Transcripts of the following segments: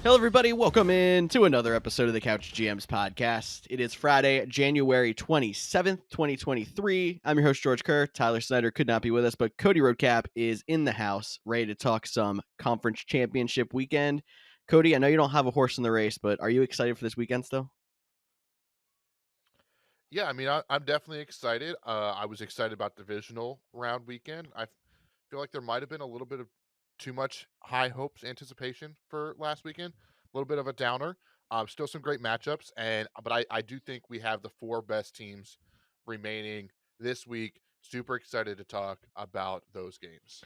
Hello, everybody. Welcome in to another episode of the Couch GMs podcast. It is Friday, January 27th, 2023. I'm your host, George Kerth. Tyler Snyder could not be with us, but Cody Roadcap is in the house, ready to talk some conference championship weekend. Cody, I know you don't have a horse in the race, but are you excited for this weekend still? Yeah, I mean, I'm definitely excited. I was excited about divisional round weekend. Feel like there might have been a little bit of too much high hopes anticipation for last weekend. A little bit of a downer. Still some great matchups, but I do think we have the four best teams remaining this week. Super excited to talk about those games.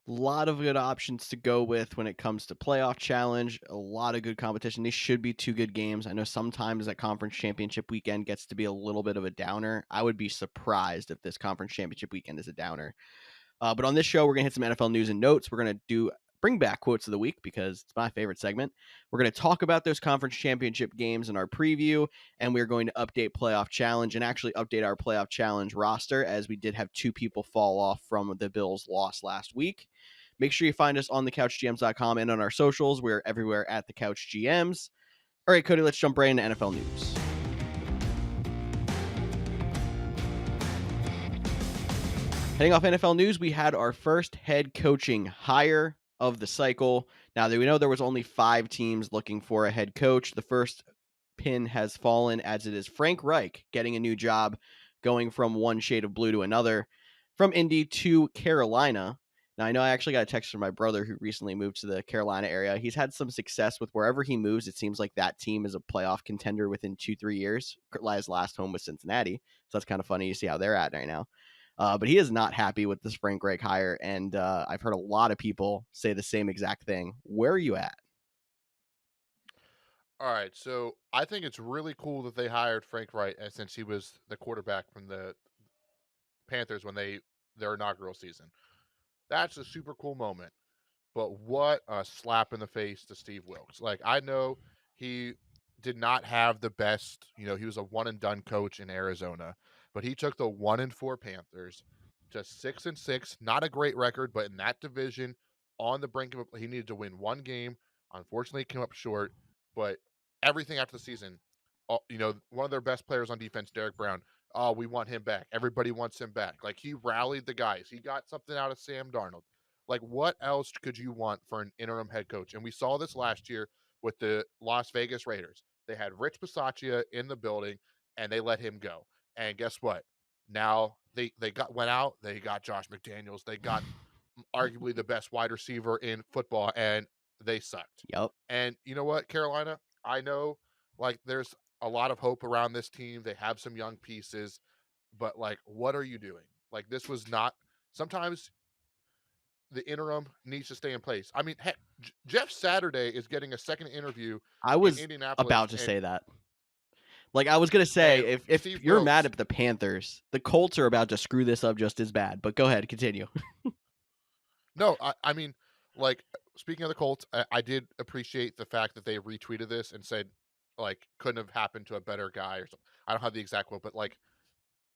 A lot of good options to go with when it comes to playoff challenge. A lot of good competition. These should be two good games. I know sometimes that conference championship weekend gets to be a little bit of a downer. I would be surprised if this conference championship weekend is a downer. But on this show, we're going to hit some NFL news and notes. We're going to bring back quotes of the week because it's my favorite segment. We're going to talk about those conference championship games in our preview, and we're going to update playoff challenge and actually update our playoff challenge roster as we did have two people fall off from the Bills' loss last week. Make sure you find us on thecouchgms.com and on our socials. We're everywhere at the Couch GMs. All right, Cody, let's jump right into NFL news. Heading off NFL news, we had our first head coaching hire of the cycle. Now that we know there was only 5 teams looking for a head coach, the first pin has fallen as it is Frank Reich getting a new job, going from one shade of blue to another, from Indy to Carolina. Now, I know I actually got a text from my brother who recently moved to the Carolina area. He's had some success with wherever he moves. It seems like that team is a playoff contender within 2-3 years. His last home was Cincinnati, so that's kind of funny to see how they're at right now. But he is not happy with this Frank Reich hire, and I've heard a lot of people say the same exact thing. Where are you at? All right, so I think it's really cool that they hired Frank Wright since he was the quarterback from the Panthers when their inaugural season. That's a super cool moment. But what a slap in the face to Steve Wilkes. Like, I know he did not have the best, he was a one and done coach in Arizona, but he took the 1-4 Panthers to 6-6. Not a great record, but in that division, on the brink of he needed to win one game. Unfortunately, he came up short, but everything after the season, one of their best players on defense, Derek Brown, oh, we want him back. Everybody wants him back. Like, he rallied the guys. He got something out of Sam Darnold. Like, what else could you want for an interim head coach? And we saw this last year with the Las Vegas Raiders. They had Rich Bisaccia in the building, and they let him go. And guess what? Now went out. They got Josh McDaniels. They got arguably the best wide receiver in football, and they sucked. Yep. And you know what, Carolina? I know, like, there's a lot of hope around this team. They have some young pieces, but like, what are you doing? Like, this was not. Sometimes the interim needs to stay in place. I mean, heck, Jeff Saturday is getting a second interview I in was Indianapolis, about to say that. Like, I was going to say, and if Steve you're mad Wilkes. at the Panthers, the Colts are about to screw this up just as bad. But go ahead, continue. No, I mean, like, speaking of the Colts, I did appreciate the fact that they retweeted this and said, like, couldn't have happened to a better guy or something. I don't have the exact quote, but like,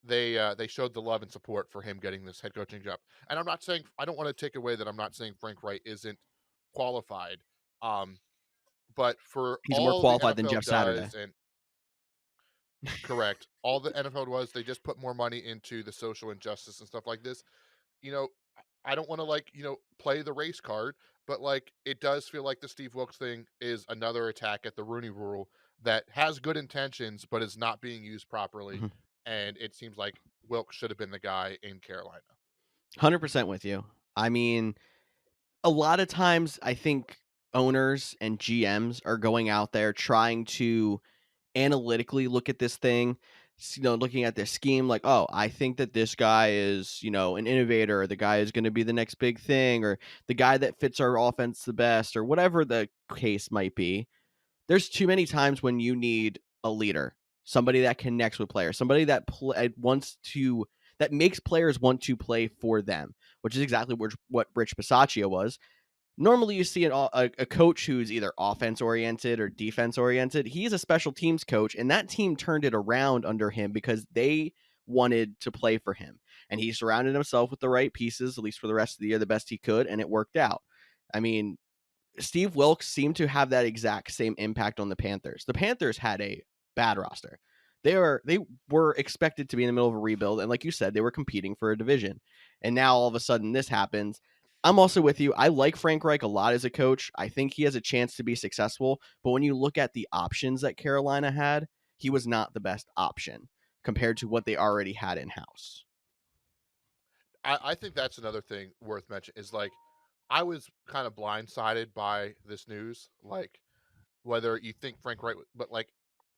they showed the love and support for him getting this head coaching job. And I'm not saying, I don't want to take away that I'm not saying Frank Wright isn't qualified. Um, but for He's more all the qualified than NFL Jeff Saturday. does, and correct. All the NFL was, they just put more money into the social injustice and stuff like this. You know, I don't want to, like, play the race card, but like, it does feel like the Steve Wilkes thing is another attack at the Rooney Rule that has good intentions but is not being used properly. Mhm. And it seems like Wilkes should have been the guy in Carolina. 100% with you. I mean, a lot of times I think owners and GMs are going out there trying to analytically look at this thing, looking at this scheme like, oh, I think that this guy is, an innovator, or the guy is going to be the next big thing, or the guy that fits our offense the best, or whatever the case might be. There's too many times when you need a leader, somebody that connects with players, somebody that that makes players want to play for them, which is exactly what Rich Bisaccia was. Normally, you see a coach who's either offense oriented or defense oriented. He's a special teams coach, and that team turned it around under him because they wanted to play for him. And he surrounded himself with the right pieces, at least for the rest of the year, the best he could, and it worked out. I mean, Steve Wilkes seemed to have that exact same impact on the Panthers. The Panthers had a bad roster. They were expected to be in the middle of a rebuild, and like you said, they were competing for a division. And now all of a sudden this happens. I'm also with you. I like Frank Reich a lot as a coach. I think he has a chance to be successful. But when you look at the options that Carolina had, he was not the best option compared to what they already had in house. I think that's another thing worth mentioning is like I was kind of blindsided by this news, like whether you think Frank Reich, but like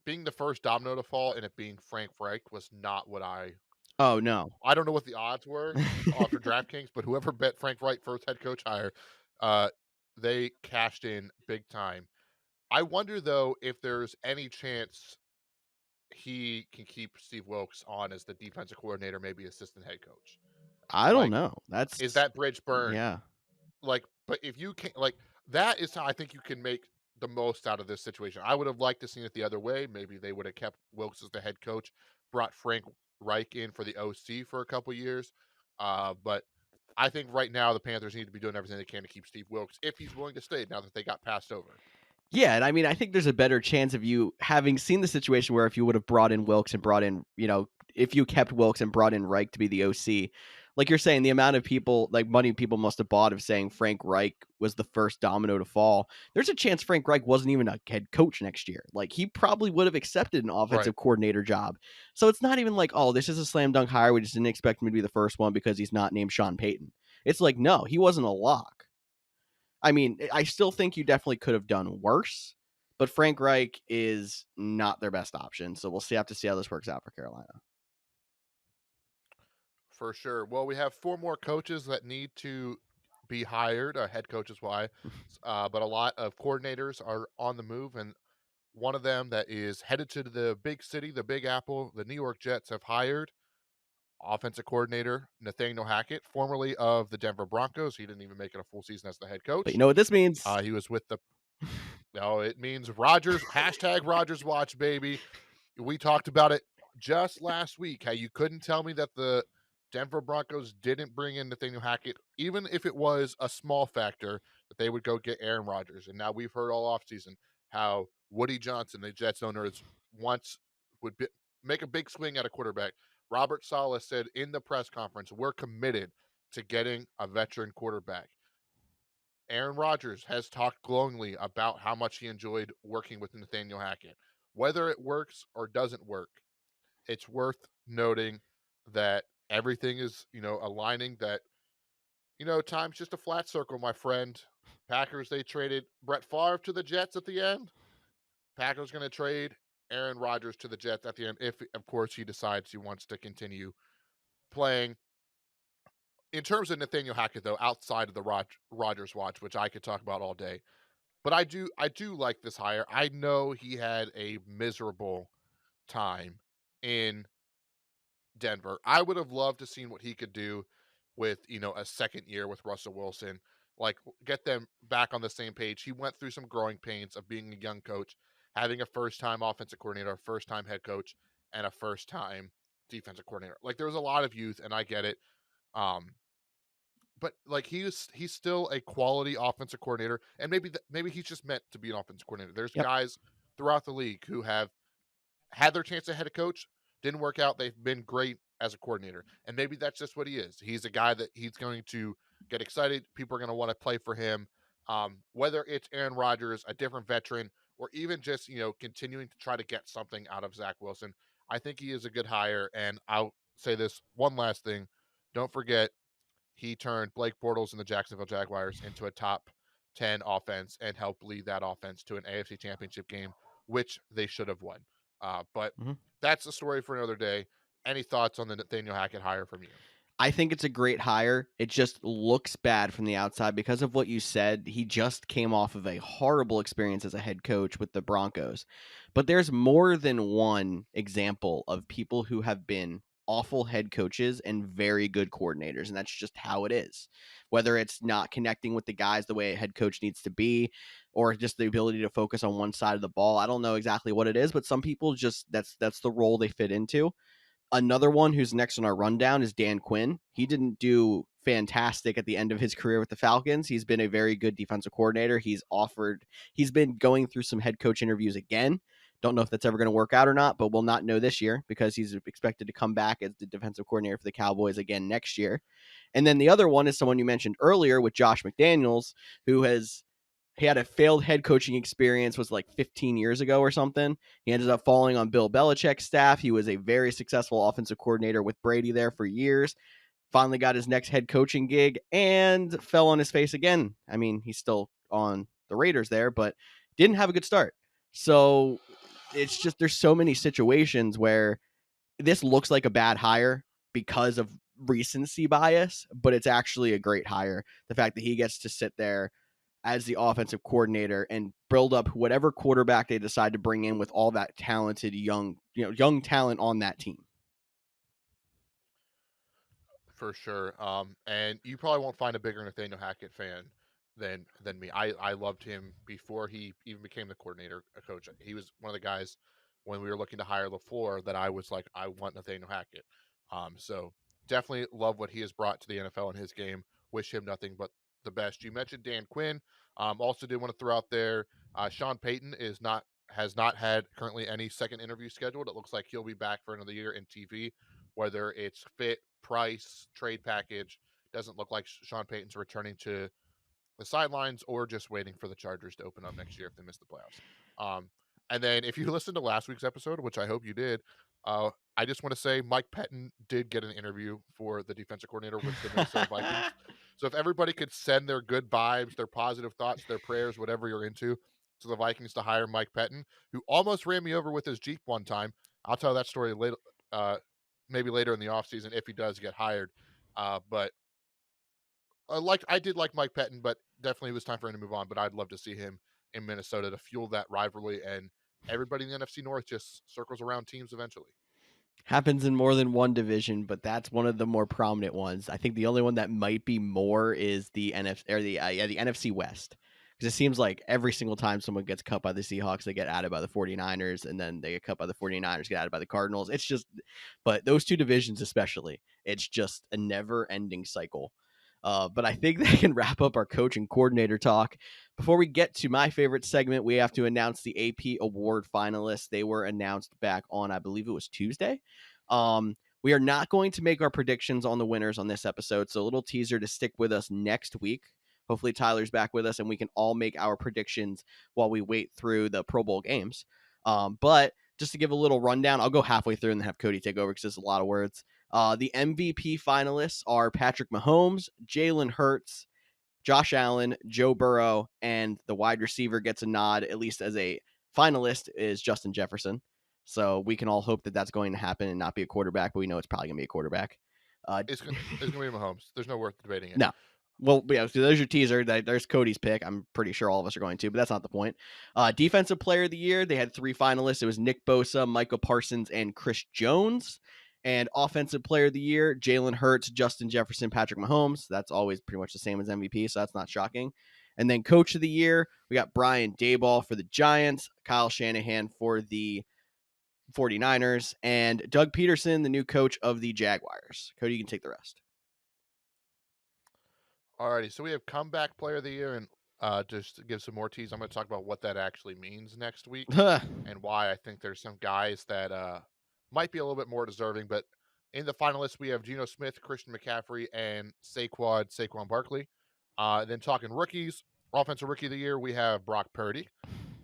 being the first domino to fall and it being Frank Reich was not what Oh no. I don't know what the odds were for DraftKings, but whoever bet Frank Reich first head coach hire, uh, they cashed in big time. I wonder though if there's any chance he can keep Steve Wilkes on as the defensive coordinator, maybe assistant head coach. I don't Like, know. is That's that bridge burned? yeah. Like, but if you can like that is how I think you can make the most out of this situation. I would have liked to seen it the other way. Maybe they would have kept Wilkes as the head coach, brought Frank Reich in for the OC for a couple years. But I think right now the Panthers need to be doing everything they can to keep Steve Wilkes if he's willing to stay now that they got passed over. Yeah, and I mean, I think there's a better chance of you having seen the situation where if you would have brought in Wilkes and brought in, if you kept Wilkes and brought in Reich to be the OC, like you're saying, the amount of people, like money people must have bought of saying Frank Reich was the first domino to fall. There's a chance Frank Reich wasn't even a head coach next year. Like he probably would have accepted an Right. offensive coordinator job. So it's not even like, oh, this is a slam dunk hire. We just didn't expect him to be the first one because he's not named Sean Payton. It's like, no, he wasn't a lock. I mean, I still think you definitely could have done worse, but Frank Reich is not their best option. So we'll have to see how this works out for Carolina. For sure. Well, we have four more coaches that need to be hired, head coaches why, but a lot of coordinators are on the move, and one of them that is headed to the big city, the Big Apple, the New York Jets have hired offensive coordinator Nathaniel Hackett, formerly of the Denver Broncos. He didn't even make it a full season as the head But you coach. know what this means? He was with the no, it means Rogers hashtag Rogers watch, baby. We talked about it just last week. How you couldn't tell me that the Denver Broncos didn't bring in Nathaniel Hackett, even if it was a small factor that they would go get Aaron Rodgers. And now we've heard all offseason how Woody Johnson, the Jets owner, is once would be, make a big swing at a quarterback. Robert Saleh said in the press conference, "We're committed to getting a veteran quarterback." Aaron Rodgers has talked glowingly about how much he enjoyed working with Nathaniel Hackett. Whether it works or doesn't work, it's worth noting that everything is, aligning that, time's just a flat circle, my friend. Packers, they traded Brett Favre to the Jets at the end. Packers going to trade Aaron Rodgers to the Jets at the end if, of course, he decides he wants to continue playing. In terms of Nathaniel Hackett, though, outside of the Rodgers watch, which I could talk about all day, but I do like this hire. I know he had a miserable time in Denver. I would have loved to seen what he could do with, a second year with Russell Wilson, like get them back on the same page. He went through some growing pains of being a young coach, having a first-time offensive coordinator, a first-time head coach, and a first-time defensive coordinator. Like there was a lot of youth, and I get it. Um, but like he's still a quality offensive coordinator, and maybe he's just meant to be an offensive coordinator. There's Yep. guys throughout the league who have had their chance to head a coach, didn't work out. They've been great as a coordinator, and maybe that's just what he is. He's a guy that he's going to get excited. People are going to want to play for him. Whether it's Aaron Rodgers, a different veteran, or even just continuing to try to get something out of Zach Wilson, I think he is a good hire. And I'll say this one last thing: don't forget he turned Blake Bortles and the Jacksonville Jaguars into a top 10 offense and helped lead that offense to an AFC championship game, which they should have won. But Mhm. that's a story for another day. Any thoughts on the Nathaniel Hackett hire from you? I think it's a great hire. It just looks bad from the outside because of what you said. He just came off of a horrible experience as a head coach with the Broncos. But there's more than one example of people who have been awful head coaches and very good coordinators. And that's just how it is. Whether it's not connecting with the guys the way a head coach needs to be, or just the ability to focus on one side of the ball. I don't know exactly what it is, but some people just that's the role they fit into. Another one who's next on our rundown is Dan Quinn. He didn't do fantastic at the end of his career with the Falcons. He's been a very good defensive coordinator. He's been going through some head coach interviews again. Don't know if that's ever going to work out or not, but we'll not know this year because he's expected to come back as the defensive coordinator for the Cowboys again next year. And then the other one is someone you mentioned earlier with Josh McDaniels, who he had a failed head coaching experience, was like 15 years ago or something. He ended up falling on Bill Belichick's staff. He was a very successful offensive coordinator with Brady there for years. Finally got his next head coaching gig and fell on his face again. I mean, he's still on the Raiders there, but didn't have a good start. So it's just there's so many situations where this looks like a bad hire because of recency bias, but it's actually a great hire. The fact that he gets to sit there as the offensive coordinator and build up whatever quarterback they decide to bring in with all that talented young talent on that team. For sure. And you probably won't find a bigger Nathaniel Hackett fan than me. I loved him before he even became the coordinator, a coach. He was one of the guys when we were looking to hire LaFleur that I was like, I want Nathaniel Hackett. So definitely love what he has brought to the NFL in his game. Wish him nothing but the best. You mentioned Dan Quinn. Also did want to throw out there, Sean Payton has not had currently any second interview scheduled. It looks like he'll be back for another year in TV, whether it's fit, price, trade package. Doesn't look like Sean Payton's returning to the sidelines or just waiting for the Chargers to open up next year if they miss the playoffs. And then if you listened to last week's episode, which I hope you did, I just want to say Mike Pettin did get an interview for the defensive coordinator with the Minnesota Vikings. So if everybody could send their good vibes, their positive thoughts, their prayers, whatever you're into, to the Vikings to hire Mike Pettin, who almost ran me over with his Jeep one time. I'll tell that story later, maybe later in the offseason if he does get hired. But I did like Mike Pettin, but definitely it was time for him to move on. But I'd love to see him in Minnesota to fuel that rivalry, and everybody in the NFC North just circles around teams eventually. Happens in more than one division, but that's one of the more prominent ones. I think the only one that might be more is the NFC West. Because it seems like every single time someone gets cut by the Seahawks, they get added by the 49ers, and then they get cut by the 49ers, get added by the Cardinals. It's just, but those two divisions especially, it's just a never-ending cycle. But I think that can wrap up our coach and coordinator talk. Before we get to my favorite segment, we have to announce the AP Award finalists. They were announced back on, I believe it was Tuesday. We are not going to make our predictions on the winners on this episode, so a little teaser to stick with us next week. Hopefully Tyler's back with us and we can all make our predictions while we wait through the Pro Bowl games. But just to give a little rundown, I'll go halfway through and then have Cody take over because it's a lot of words. The MVP finalists are Patrick Mahomes, Jalen Hurts, Josh Allen, Joe Burrow, and the wide receiver gets a nod, at least as a finalist, is Justin Jefferson. So we can all hope that that's going to happen and not be a quarterback, but we know it's probably going to be a quarterback. It's going to be Mahomes. There's no worth debating it. No. Well, yeah, so there's your teaser. There's Cody's pick. I'm pretty sure all of us are going to, but that's not the point. Defensive Player of the Year, they had 3 finalists. It was Nick Bosa, Michael Parsons, and Chris Jones. And Offensive Player of the Year, Jalen Hurts, Justin Jefferson, Patrick Mahomes. That's always pretty much the same as MVP, so that's not shocking. And then Coach of the Year, we got Brian Daboll for the Giants, Kyle Shanahan for the 49ers, and Doug Peterson, the new coach of the Jaguars. Cody, you can take the rest. Alrighty, so we have Comeback Player of the Year, and just to give some more tease, I'm going to talk about what that actually means next week and why I think there's some guys that might be a little bit more deserving. But in the finalists, we have Geno Smith, Christian McCaffrey, and Saquon Barkley. Then talking rookies, Offensive Rookie of the Year, we have Brock Purdy,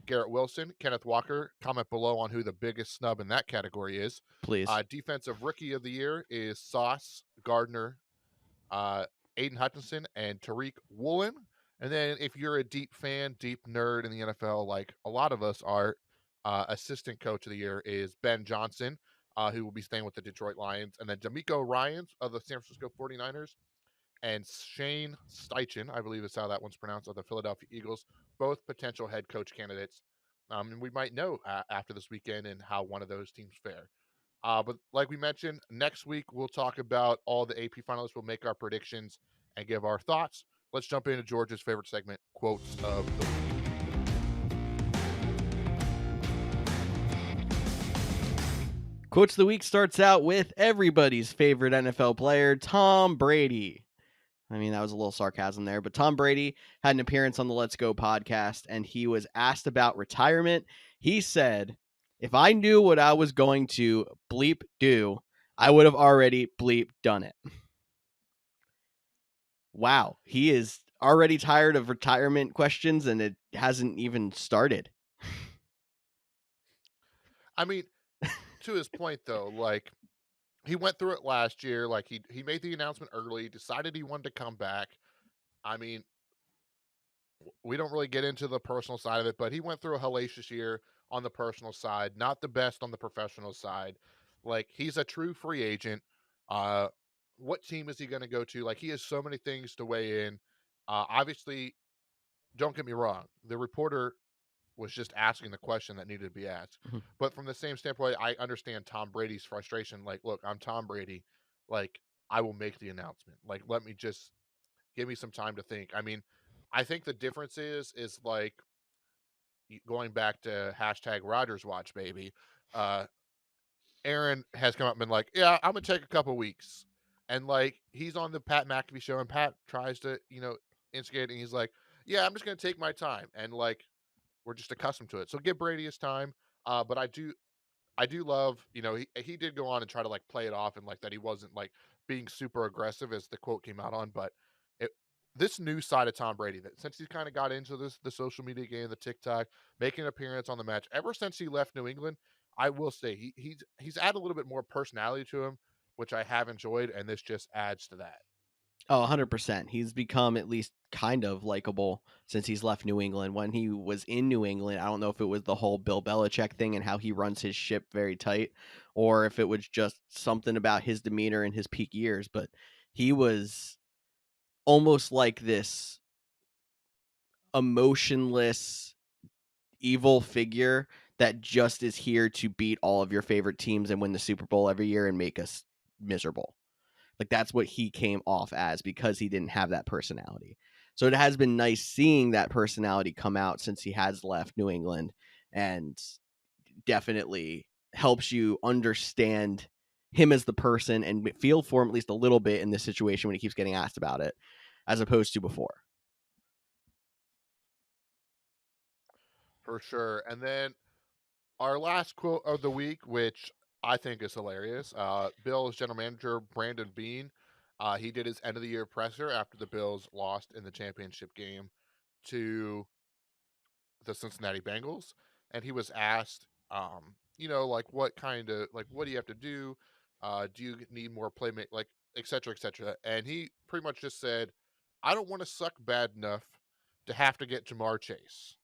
Garrett Wilson, Kenneth Walker. Comment below on who the biggest snub in that category is. Please. Defensive Rookie of the Year is Sauce Gardner, Aiden Hutchinson, and Tariq Woolen. And then if you're a deep fan, deep nerd in the NFL, like a lot of us are, Assistant Coach of the Year is Ben Johnson, who will be staying with the Detroit Lions. And then D'Amico Ryans of the San Francisco 49ers and Shane Steichen, I believe is how that one's pronounced, of the Philadelphia Eagles, both potential head coach candidates. And we might know after this weekend and how one of those teams fare. But like we mentioned, next week we'll talk about all the AP finalists. We'll make our predictions and give our thoughts. Let's jump into George's favorite segment, Quotes of the Week. Quotes of the week starts out with everybody's favorite NFL player, Tom Brady. I mean, that was a little sarcasm there, but Tom Brady had an appearance on the Let's Go podcast and he was asked about retirement. He said, "If I knew what I was going to bleep do, I would have already bleep done it." Wow, he is already tired of retirement questions and it hasn't even started. I mean, to his point though, like he went through it last year. Like he made the announcement early, decided he wanted to come back. I mean, we don't really get into the personal side of it, but he went through a hellacious year on the personal side, not the best on the professional side. Like he's a true free agent. Uh, what team is he going to go to? Like he has so many things to weigh in. Obviously, don't get me wrong. The reporter was just asking the question that needed to be asked. Mhm. But from the same standpoint, I understand Tom Brady's frustration. Like, look, I'm Tom Brady. Like, I will make the announcement. Like, let me just give me some time to think. I mean, I think the difference is like going back to hashtag Rogers Watch, baby. Uh, Aaron has come up and been like, yeah, I'm gonna take a couple weeks, and like he's on the Pat McAfee show, and Pat tries to instigate, and he's like, yeah, I'm just gonna take my time, and like we're just accustomed to it. So give Brady his time. But I do love, he did go on and try to like play it off and like that he wasn't like being super aggressive as the quote came out on, but it this new side of Tom Brady that since he's kind of got into the social media game, the TikTok, making an appearance on the match, ever since he left New England, I will say he's added a little bit more personality to him, which I have enjoyed, and this just adds to that. Oh, 100%. He's become at least kind of likable since he's left New England. When he was in New England, I don't know if it was the whole Bill Belichick thing and how he runs his ship very tight, or if it was just something about his demeanor in his peak years, but he was almost like this emotionless, evil figure that just is here to beat all of your favorite teams and win the Super Bowl every year and make us miserable. Like that's what he came off as because he didn't have that personality. So it has been nice seeing that personality come out since he has left New England and definitely helps you understand him as the person and feel for him at least a little bit in this situation when he keeps getting asked about it as opposed to before. For sure. And then our last quote of the week, which I think is hilarious. Bills general manager Brandon Bean, he did his end of the year presser after the Bills lost in the championship game to the Cincinnati Bengals, and he was asked, like what kind of like what do you have to do? Do you need more playmate, like et cetera, et cetera? And he pretty much just said, "I don't want to suck bad enough to have to get Jamar Chase.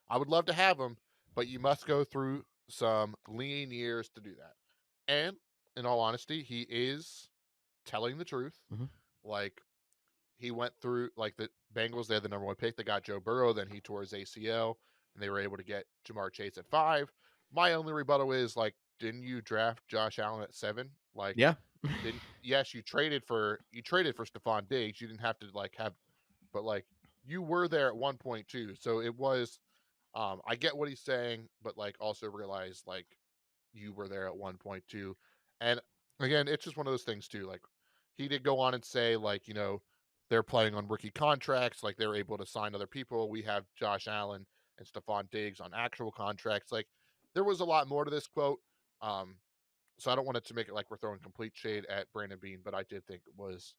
I would love to have him, but you must go through some lean years to do that." And in all honesty, he is telling the truth. Mhm. Like he went through like the Bengals, they had the number one pick. They got Joe Burrow, then he tore his ACL, and they were able to get Jamar Chase at 5. My only rebuttal is like, didn't you draft Josh Allen at 7? Like, Yeah. didn't yes, you traded for Stephon Diggs. You didn't have to like have, but like you were there at 1.2. So it was I get what he's saying, but like also realize like you were there at 1.2. And again, it's just one of those things too. Like he did go on and say, like, they're playing on rookie contracts, like they're able to sign other people. We have Josh Allen and Stephon Diggs on actual contracts. Like there was a lot more to this quote. Um, so I don't want it to make it like we're throwing complete shade at Brandon Bean, but I did think it was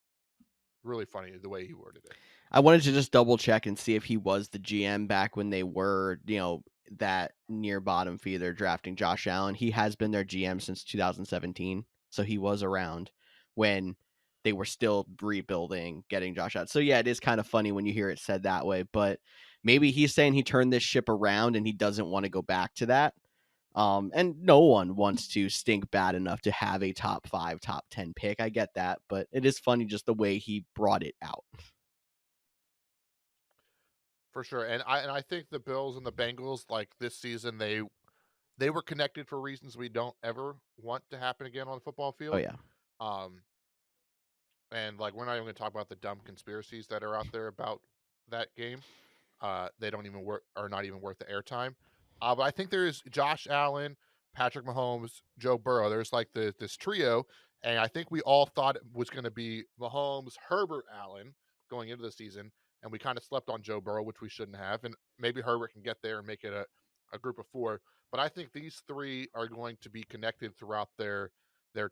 really funny the way he worded it. I wanted to just double check and see if he was the GM back when they were, that near bottom feeder drafting Josh Allen. He has been their GM since 2017. So he was around when they were still rebuilding, getting Josh Allen. So yeah, it is kind of funny when you hear it said that way, but maybe he's saying he turned this ship around and he doesn't want to go back to that. And no one wants to stink bad enough to have a top 5, top 10 pick. I get that, but it is funny just the way he brought it out. For sure. And I think the Bills and the Bengals, like this season, they were connected for reasons we don't ever want to happen again on the football Oh field. yeah. Um, and like we're not even going to talk about the dumb conspiracies that are out there about that game. They don't even work, are not even worth the airtime. But I think there's Josh Allen. Patrick Mahomes, Joe Burrow. There's like this trio, and I think we all thought it was going to be Mahomes, Herbert, Allen going into the season, and we kind of slept on Joe Burrow, which we shouldn't have. And maybe Herbert can get there and make it a group of four. But I think these three are going to be connected throughout their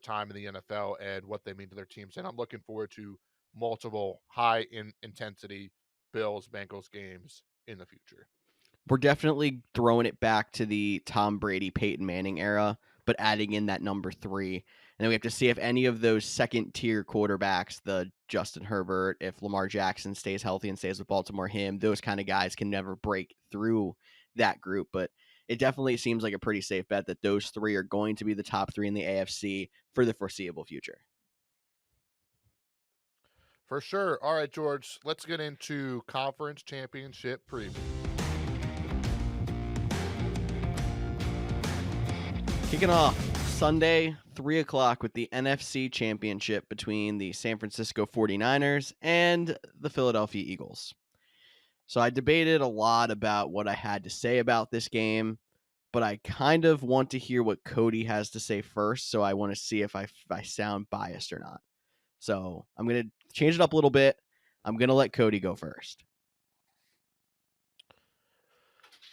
time in the NFL and what they mean to their teams. And I'm looking forward to multiple high intensity Bills Bengals games in the future. We're definitely throwing it back to the Tom Brady, Peyton Manning era, but adding in that number 3. And then we have to see if any of those second tier quarterbacks, the Justin Herbert, if Lamar Jackson stays healthy and stays with Baltimore, those kind of guys can never break through that group. But it definitely seems like a pretty safe bet that those 3 are going to be the top 3 in the AFC for the foreseeable future. For sure. All right, George, let's get into conference championship preview. Kicking off Sunday, 3 o'clock with the NFC Championship between the San Francisco 49ers and the Philadelphia Eagles. So I debated a lot about what I had to say about this game, but I kind of want to hear what Cody has to say first, so I want to see if I sound biased or not. So I'm going to change it up a little bit. I'm going to let Cody go first.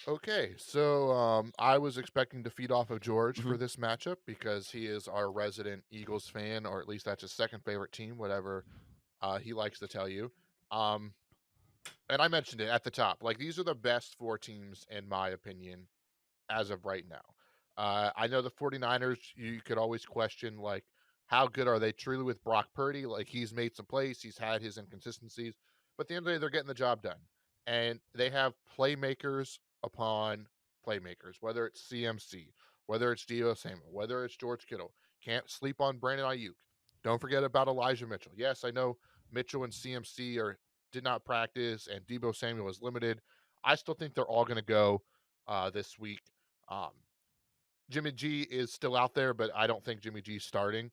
Okay, so I was expecting to feed off of George Mm-hmm. for this matchup because he is our resident Eagles fan, or at least that's his second favorite team, whatever he likes to tell you. Um, and I mentioned it at the top. Like, these are the best 4 teams, in my opinion, as of right now. I know the 49ers, you could always question, like, how good are they truly with Brock Purdy? Like, he's made some plays, he's had his inconsistencies, but at the end of the day, they're getting the job done. And they have playmakers upon playmakers, whether it's CMC, whether it's Dio Samuel, whether it's George Kittle. Can't sleep on Brandon Ayuk. Don't forget about Elijah Mitchell. Yes, I know Mitchell and CMC did not practice, and Debo Samuel is limited. I still think they're all going to go this week. Um, Jimmy G is still out there, but I don't think Jimmy G's starting,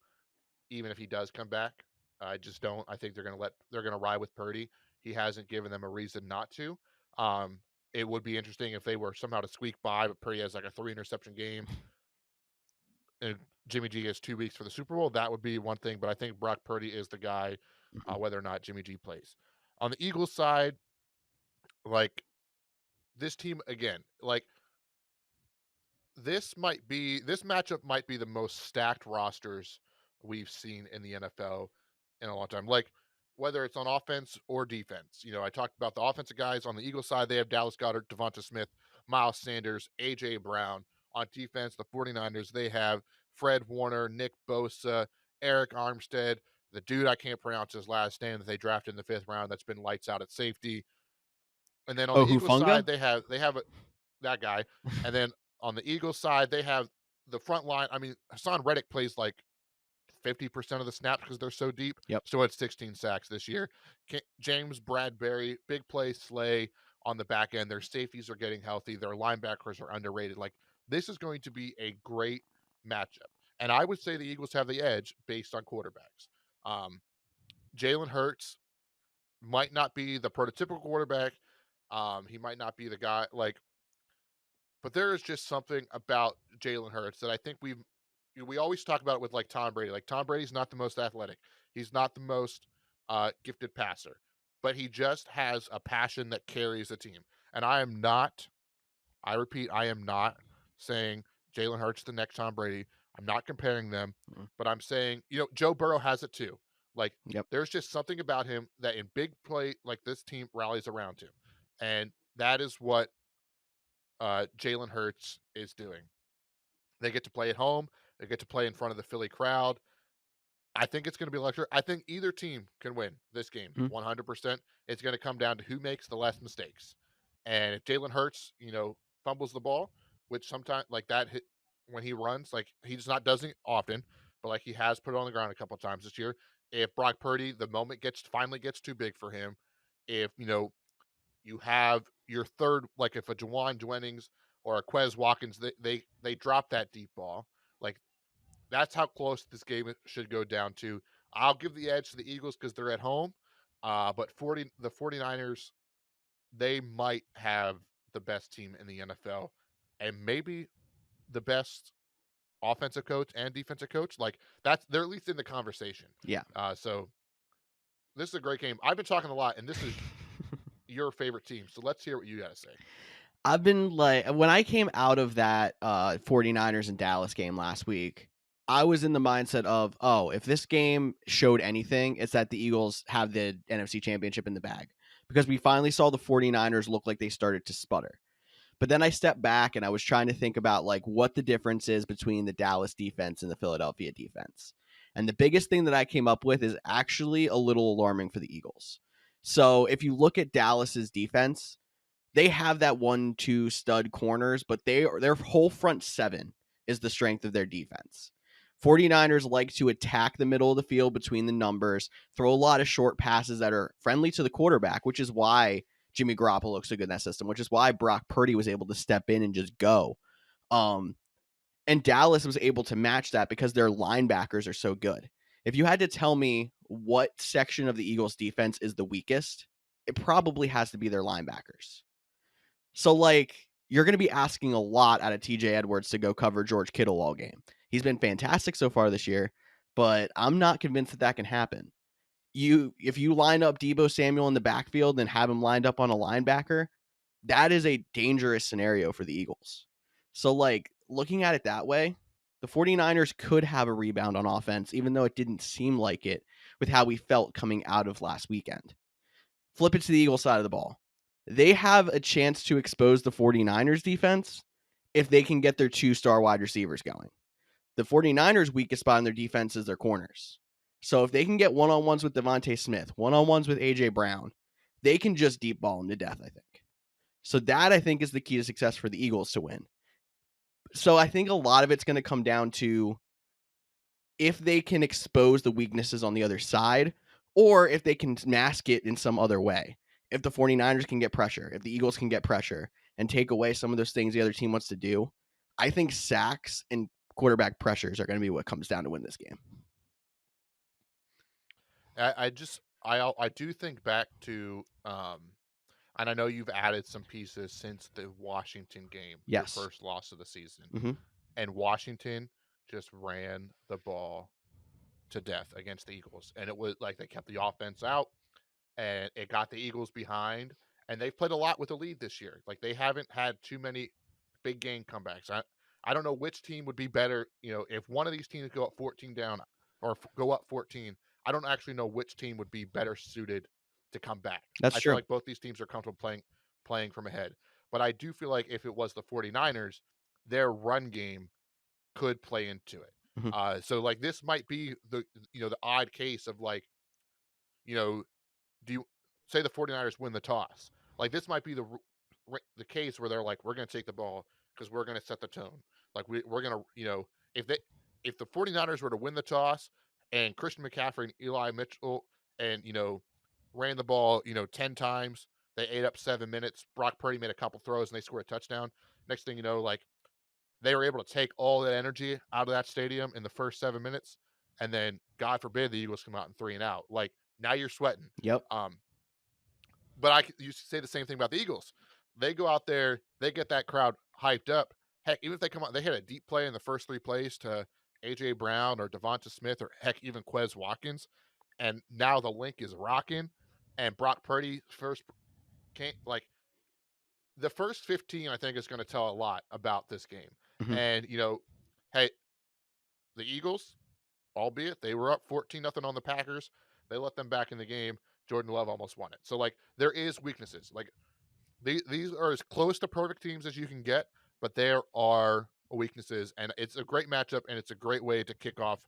even if he does come back. I just don't. I think they're gonna ride with Purdy. He hasn't given them a reason not to. Um, it would be interesting if they were somehow to squeak by, but Purdy has like a 3 interception game, and Jimmy G has 2 weeks for the Super Bowl. That would be one thing, but I think Brock Purdy is the guy, Mm-hmm. whether or not Jimmy G plays. On the Eagles side, like this team again, like this matchup might be the most stacked rosters we've seen in the NFL in a long time. Like whether it's on offense or defense. I talked about the offensive guys on the Eagles side. They have Dallas Goedert, Devonta Smith, Miles Sanders, AJ Brown. On defense, the 49ers, they have Fred Warner, Nick Bosa, Eric Armstead, the dude I can't pronounce his last name that they drafted in the 5th round that's been lights out at safety. And then on Oh, the Eagles Hufunga? side, that guy. And then on the Eagles side, they have the front line. I mean, Hassan Reddick plays like 50% of the snaps because they're so deep. Yep. Still had 16 sacks this year. James Bradbury, big play Slay on the back end. Their safeties are getting healthy. Their linebackers are underrated. Like, this is going to be a great matchup. And I would say the Eagles have the edge based on quarterbacks. Jalen Hurts might not be the prototypical quarterback. He might not be the guy but there is just something about Jalen Hurts that I think we always talk about it with like Tom Brady. Like Tom Brady's not the most athletic. He's not the most gifted passer, but he just has a passion that carries a team. And I repeat, I am not saying Jalen Hurts the next Tom Brady. I'm not comparing them, Mm-hmm. but I'm saying, Joe Burrow has it too. Like Yep. there's just something about him that in big play, like this team rallies around him. And that is what Jalen Hurts is doing. They get to play at home. They get to play in front of the Philly crowd. I think it's going to be electric. I think either team can win this game Mm-hmm. 100%. It's going to come down to who makes the less mistakes. And if Jalen Hurts, fumbles the ball, which sometimes like that hit when he runs, like he just not doesn't often, but like he has put it on the ground a couple of times this year. If Brock Purdy, the moment finally gets too big for him, if you have your third, like if a Jawan Jennings or a Quez Watkins, they drop that deep ball. Like that's how close this game should go down to. I'll give the edge to the Eagles because they're at home. But 49ers, they might have the best team in the NFL and maybe the best. offensive coach and defensive coach. Like they're at least in the conversation. Yeah. So this is a great game. I've been talking a lot, and this is your favorite team. So let's hear what you got to say. I've been like, when I came out of that 49ers and Dallas game last week, I was in the mindset of, oh, if this game showed anything, it's that the Eagles have the NFC Championship in the bag, because we finally saw the 49ers look like they started to sputter. But then I stepped back and I was trying to think about like what the difference is between the Dallas defense and the Philadelphia defense. And the biggest thing that I came up with is actually a little alarming for the Eagles. So if you look at Dallas's defense, they have that 1-2 stud corners, but their whole front seven is the strength of their defense. 49ers like to attack the middle of the field between the numbers, throw a lot of short passes that are friendly to the quarterback, which is why Jimmy Garoppolo looks so good in that system, which is why Brock Purdy was able to step in and just go. And Dallas was able to match that because their linebackers are so good. If you had to tell me what section of the Eagles defense is the weakest, it probably has to be their linebackers. So, like, you're going to be asking a lot out of TJ Edwards to go cover George Kittle all game. He's been fantastic so far this year, but I'm not convinced that can happen. If you line up Deebo Samuel in the backfield and have him lined up on a linebacker, that is a dangerous scenario for the Eagles. So, like, looking at it that way, the 49ers could have a rebound on offense, even though it didn't seem like it with how we felt coming out of last weekend. Flip it to the Eagles side of the ball. They have a chance to expose the 49ers defense if they can get their 2-star wide receivers going. The 49ers' weakest spot in their defense is their corners. So if they can get one-on-ones with Devontae Smith, one-on-ones with A.J. Brown, they can just deep ball them to death, I think. So that, I think, is the key to success for the Eagles to win. So I think a lot of it's going to come down to if they can expose the weaknesses on the other side, or if they can mask it in some other way. If the 49ers can get pressure, if the Eagles can get pressure and take away some of those things the other team wants to do, I think sacks and quarterback pressures are going to be what comes down to win this game. I do think back to and I know you've added some pieces since the Washington game, Yes. your first loss of the season. Mm-hmm. And Washington just ran the ball to death against the Eagles. And it was like they kept the offense out and it got the Eagles behind. And they've played a lot with the lead this year. Like they haven't had too many big game comebacks. I don't know which team would be better. You know, if one of these teams go up 14 down or go up 14, I don't actually know which team would be better suited to come back. That's I true. feel like both these teams are comfortable playing from ahead. But I do feel like if it was the 49ers, their run game could play into it. Mm-hmm. So like this might be the odd case of like, do you say the 49ers win the toss? Like this might be the case where they're like, we're going to take the ball because we're going to set the tone. Like we're going to, if the 49ers were to win the toss and Christian McCaffrey and Eli Mitchell and, ran the ball, 10 times, they ate up 7 minutes. Brock Purdy made a couple throws and they scored a touchdown. Next thing you know, like they were able to take all that energy out of that stadium in the first 7 minutes. And then God forbid the Eagles come out in 3 and out. Like now you're sweating. Yep. But you say the same thing about the Eagles. They go out there, they get that crowd hyped up. Heck, even if they come out, they hit a deep play in the first 3 plays to A.J. Brown or Devonta Smith or heck, even Quez Watkins. And now the link is rocking. And Brock Purdy the first 15, I think, is going to tell a lot about this game. Mm-hmm. And, hey, the Eagles, albeit they were up 14-0 on the Packers, they let them back in the game. Jordan Love almost won it. So, like, there is weaknesses. Like, these are as close to perfect teams as you can get, but there are weaknesses. And it's a great matchup, and it's a great way to kick off.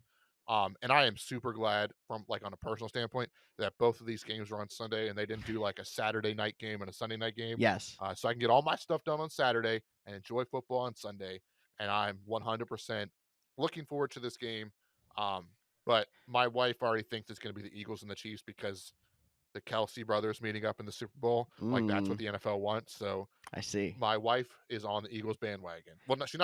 And I am super glad from, like, on a personal standpoint that both of these games were on Sunday and they didn't do, like, a Saturday night game and a Sunday night game. Yes. So I can get all my stuff done on Saturday and enjoy football on Sunday. And I'm 100% looking forward to this game. But my wife already thinks it's going to be the Eagles and the Chiefs because the Kelsey brothers meeting up in the Super Bowl. Like that's what the NFL wants. So I see. My wife is on the Eagles bandwagon. Well, no, she's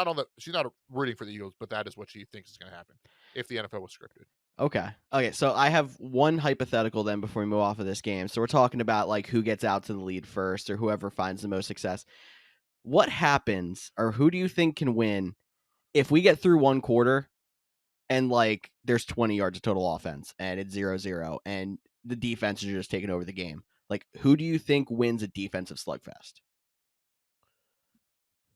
not rooting for the Eagles, but that is what she thinks is going to happen if the NFL was scripted. Okay. So I have one hypothetical then before we move off of this game. So we're talking about like who gets out to the lead first or whoever finds the most success. What happens or who do you think can win if we get through one quarter and like there's 20 yards of total offense and it's 0-0 and the defense is just taking over the game, like who do you think wins a defensive slugfest?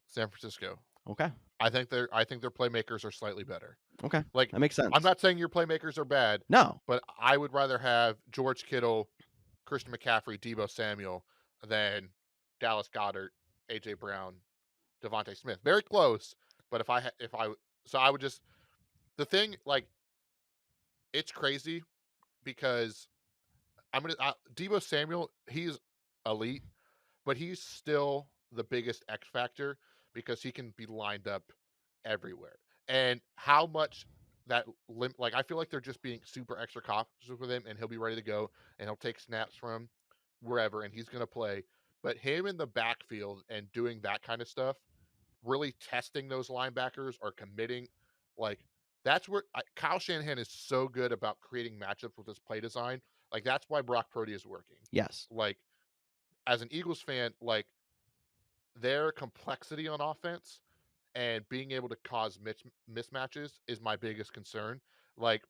San Francisco. Okay. I think their playmakers are slightly better. Okay. Like, That makes sense. I'm not saying your playmakers are bad, No. but I would rather have George Kittle, Christian McCaffrey, Deebo Samuel than Dallas Goedert, AJ Brown, Devontae Smith. Very close, but so I would just the thing like it's crazy because Deebo Samuel, he's elite, but he's still the biggest X factor because he can be lined up everywhere. And how much like I feel like they're just being super extra cautious with him, and he'll be ready to go, and he'll take snaps from wherever, and he's going to play. But him in the backfield and doing that kind of stuff, really testing those linebackers or committing, like that's where Kyle Shanahan is so good about creating matchups with his play design. Like that's why Brock Purdy is working. Yes. Like as an Eagles fan, like their complexity on offense and being able to cause mismatches is my biggest concern. Like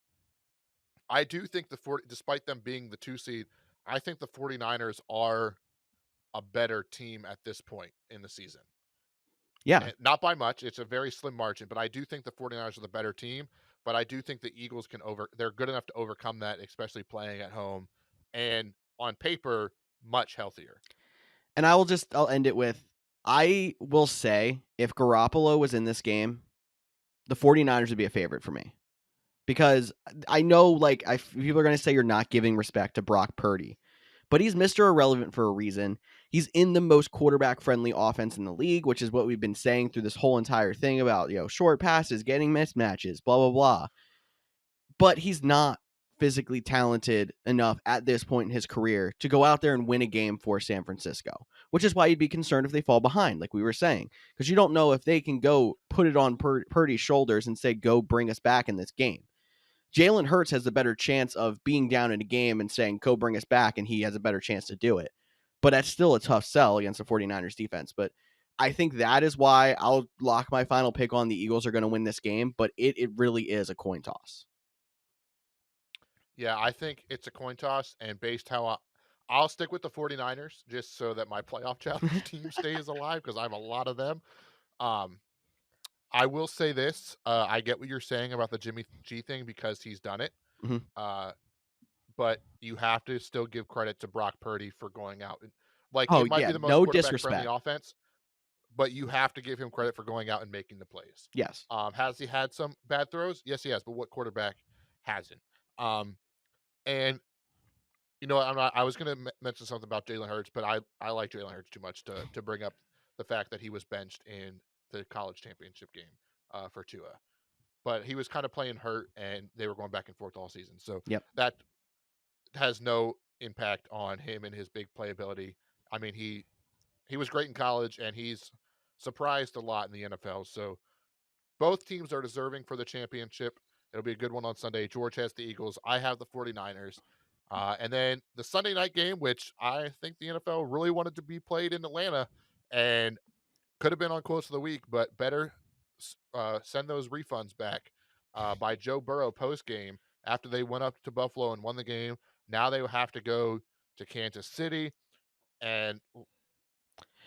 I do think despite them being the 2 seed, I think the 49ers are a better team at this point in the season. Yeah. And not by much. It's a very slim margin, but I do think the 49ers are the better team. But I do think the Eagles they're good enough to overcome that, especially playing at home. And on paper, much healthier. And I'll end it with, I will say if Garoppolo was in this game, the 49ers would be a favorite for me. Because I know like people are going to say you're not giving respect to Brock Purdy, but he's Mr. Irrelevant for a reason. He's in the most quarterback friendly offense in the league, which is what we've been saying through this whole entire thing about, short passes, getting mismatches, blah, blah, blah. But he's not physically talented enough at this point in his career to go out there and win a game for San Francisco, which is why you'd be concerned if they fall behind, like we were saying, because you don't know if they can go put it on Purdy's shoulders and say, go bring us back in this game. Jalen Hurts has the better chance of being down in a game and saying, go bring us back, and he has a better chance to do it. But that's still a tough sell against the 49ers defense. But I think that is why I'll lock my final pick on the Eagles are going to win this game, but it really is a coin toss. Yeah, I think it's a coin toss, and based how I'll stick with the 49ers just so that my playoff challenge team stays alive because I have a lot of them. Um, I will say this: I get what you're saying about the Jimmy G thing because he's done it. Mm-hmm. But you have to still give credit to Brock Purdy for going out and Oh, it might yeah, be the most no quarterback friendly disrespect. offense, but you have to give him credit for going out and making the plays. Yes. Has he had some bad throws? Yes, he has. But what quarterback hasn't? And I was going to mention something about Jalen Hurts, but I like Jalen Hurts too much to bring up the fact that he was benched in the college championship game for Tua. But he was kind of playing hurt, and they were going back and forth all season. So Yep. that has no impact on him and his big playability. I mean, he was great in college, and he's surprised a lot in the NFL. So both teams are deserving for the championship. It'll be a good one on Sunday. George has the Eagles. I have the 49ers. And then the Sunday night game, which I think the NFL really wanted to be played in Atlanta and could have been on Close of the Week, but better send those refunds back by Joe Burrow post game after they went up to Buffalo and won the game. Now they will have to go to Kansas City. And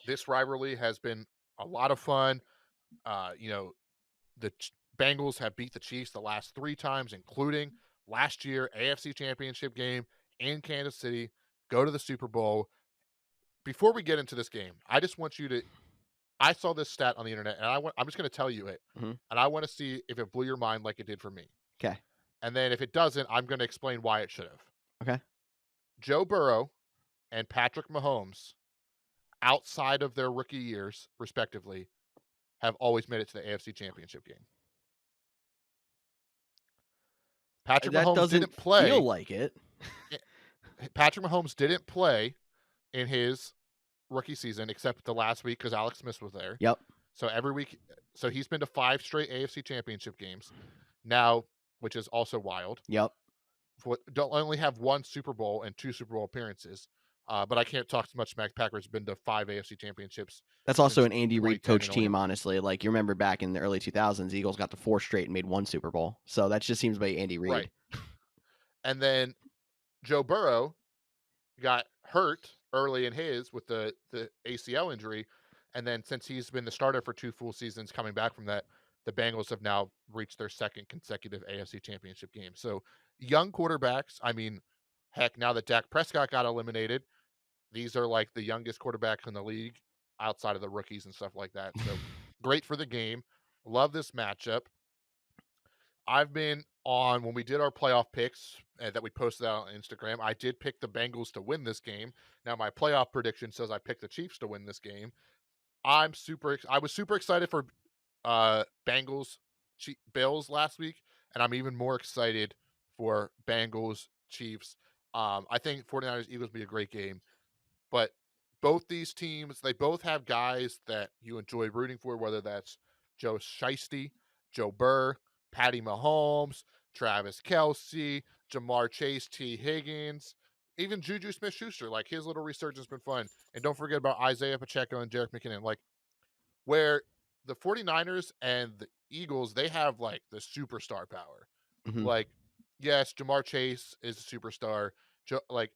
this rivalry has been a lot of fun. The Bengals have beat the Chiefs the last 3 times, including last year, AFC Championship game in Kansas City, go to the Super Bowl. Before we get into this game, I just want you to I saw this stat on the internet, and I'm just going to tell you it, Mm-hmm. and I want to see if it blew your mind like it did for me. Okay. And then if it doesn't, I'm going to explain why it should have. Okay. Joe Burrow and Patrick Mahomes, outside of their rookie years, respectively, have always made it to the AFC Championship game. Patrick That Mahomes doesn't didn't play. feel like it. Patrick Mahomes didn't play in his rookie season except the last week because Alex Smith was there. Yep. So every week, so he's been to 5 straight AFC Championship games now, which is also wild. Yep. Don't only have 1 Super Bowl and 2 Super Bowl appearances. But I can't talk too much smack. Packers been to 5 AFC championships That's also since an Andy Reid 2010 coach and only team, honestly. Like, you remember back in the early 2000s, Eagles got to 4 straight and made 1 Super Bowl. So that just seems to be Andy right. Reid. And then Joe Burrow got hurt early in his with the ACL injury, and then since he's been the starter for 2 full seasons coming back from that, the Bengals have now reached their second consecutive AFC championship game. So, young quarterbacks, I mean, heck, now that Dak Prescott got eliminated, these are like the youngest quarterbacks in the league outside of the rookies and stuff like that. So, great for the game. Love this matchup. I've been on when we did our playoff picks that we posted out on Instagram. I did pick the Bengals to win this game. Now my playoff prediction says I picked the Chiefs to win this game. I was super excited for Bengals Bills last week, and I'm even more excited for Bengals Chiefs. I think 49ers Eagles will be a great game. But both these teams, they both have guys that you enjoy rooting for, whether that's Joe Shiesty, Joe Burr, Patty Mahomes, Travis Kelsey, Jamar Chase, T. Higgins, even Juju Smith Schuster. Like his little resurgence has been fun. And don't forget about Isaiah Pacheco and Jerick McKinnon. Like where the 49ers and the Eagles, they have like the superstar power. Mhm. Like, yes, Jamar Chase is a superstar. Like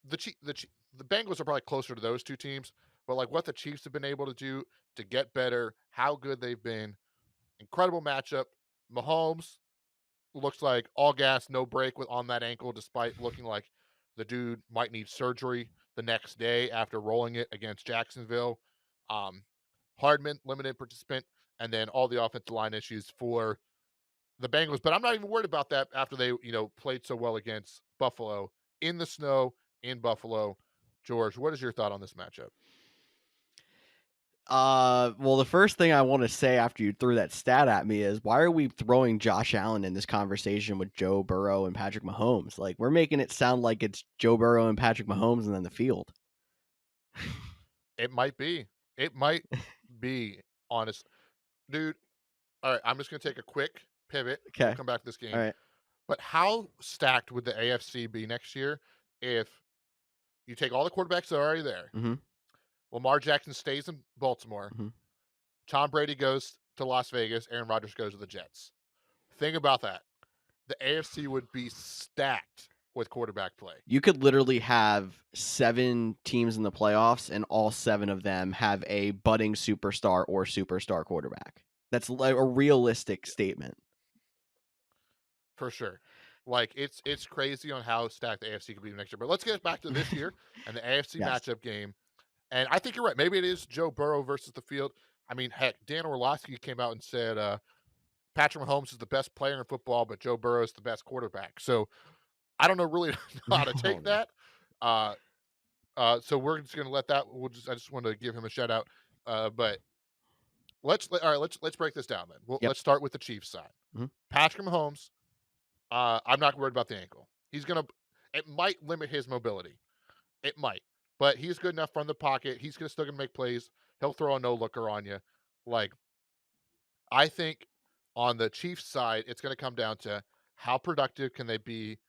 the Chief, the Bengals are probably closer to those two teams, but like what the Chiefs have been able to do to get better, how good they've been, incredible matchup. Mahomes looks like all gas, no break with on that ankle, despite looking like the dude might need surgery the next day after rolling it against Jacksonville. Um, Hardman, limited participant, and then all the offensive line issues for the Bengals. But I'm not even worried about that after they, played so well against Buffalo in the snow in Buffalo. George, what is your thought on this matchup? Well, the first thing I want to say after you threw that stat at me is why are we throwing Josh Allen in this conversation with Joe Burrow and Patrick Mahomes? Like, we're making it sound like it's Joe Burrow and Patrick Mahomes and then the field. It might be. It might be, honest. Dude, all right, I'm just going to take a quick pivot. We'll Okay. come back to this All game. right. But how stacked would the AFC be next year if you take all the quarterbacks that are already there? Mm-hmm. Lamar Jackson stays in Baltimore. Mm-hmm. Tom Brady goes to Las Vegas. Aaron Rodgers goes to the Jets. Think about that. The AFC would be stacked with quarterback play. You could literally have 7 teams in the playoffs, and all 7 of them have a budding superstar or superstar quarterback. That's like a realistic statement. For sure. Like it's crazy on how stacked the AFC could be next year. But let's get back to this year and the AFC Yes. matchup game. And I think you're right. Maybe it is Joe Burrow versus the field. I mean, heck, Dan Orlovsky came out and said Patrick Mahomes is the best player in football, but Joe Burrow is the best quarterback. So I don't know really know how to Oh take no. that. Uh, so we're just gonna let that. I just want to give him a shout out. But all right. Let's break this down then. Yep. Let's start with the Chiefs side. Mhm. Patrick Mahomes. I'm not worried about the ankle. It might limit his mobility. It might, but he's good enough from the pocket. He's still gonna make plays. He'll throw a no looker on you. Like I think on the Chiefs side, it's gonna come down to how productive can they be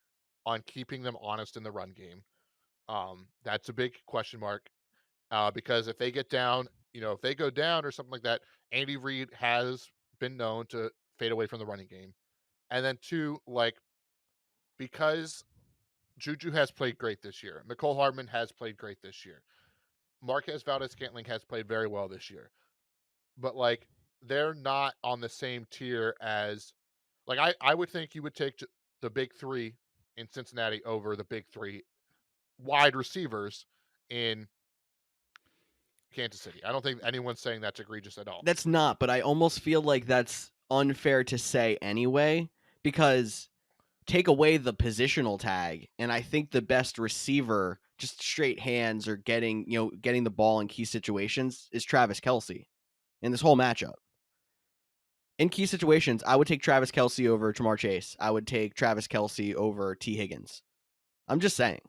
on keeping them honest in the run game. That's a big question mark because if they get down, if they go down or something like that, Andy Reid has been known to fade away from the running game. And then two, like because Juju has played great this year. Nicole Hardman has played great this year. Marquez Valdez-Scantling has played very well this year. But like they're not on the same tier as like I would think you would take the big 3 in Cincinnati over the big 3 wide receivers in Kansas City. I don't think anyone's saying that's egregious at all. That's not, but I almost feel like that's unfair to say anyway, because take away the positional tag, and I think the best receiver, just straight hands or getting the ball in key situations, is Travis Kelsey in this whole matchup. In key situations, I would take Travis Kelsey over Jamar Chase. I would take Travis Kelsey over T. Higgins. I'm just saying.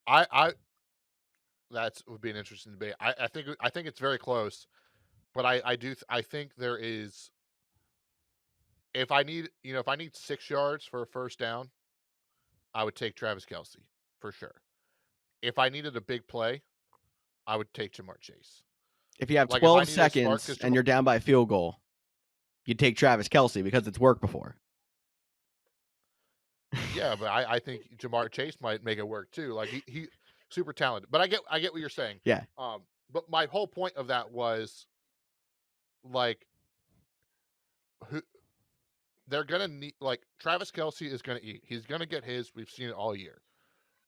I that would be an interesting debate. I think it's very close, but I think there is if I need 6 yards for a first down, I would take Travis Kelsey for sure. if I needed a big play, I would take Jamar Chase. If you have Like if I 12 needed a spark, seconds because and Jamar, you're down by a field goal, you take Travis Kelce because it's worked before. yeah, but I think Jamar Chase might make it work too. Like he super talented. But I get what you're saying. Yeah. But my whole point of that was like who they're gonna need. Like Travis Kelce is gonna eat. He's gonna get his. We've seen it all year.